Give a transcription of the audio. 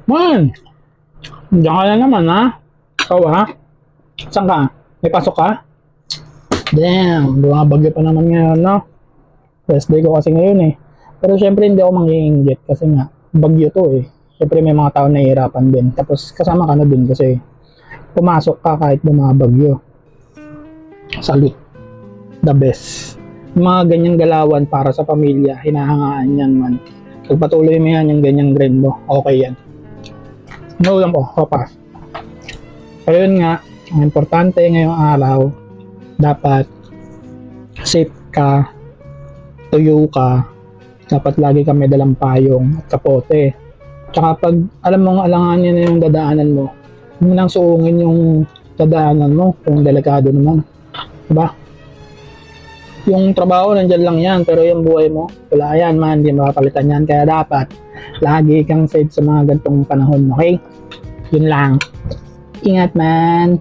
Man! Diyan ka na naman, ha? Ikaw, ha? Saan ka? May pasok ka? Damn, bumabagyo pa naman ngayon, no? Rest day ko kasi ngayon, eh. Pero syempre, hindi ako mangiinggit kasi nga, bagyo to, eh. Syempre, may mga tao na nahihirapan din. Tapos, kasama ka na din kasi pumasok ka kahit bumabagyo. Salute. The best. Yung mga ganyang galawan para sa pamilya, hinahangaan yan, man. Pagpatuloy mo yan, yung ganyang grind mo, okay yan. No lang po, kapas. Pero yun nga, ang importante ngayong araw, dapat safe ka, tuyo ka, dapat lagi ka may dalang payong at kapote. Tsaka pag alam mong alanganin na yung dadaanan mo, huwag mo nang suungin yung dadaanan mo kung delikado naman. Diba? Yung trabaho nandyan lang yan, pero yung buhay mo, wala yan man, hindi makapalitan yan. Kaya dapat, lagi kang safe sa mga gantong panahon, okay? Yun lang. Ingat man!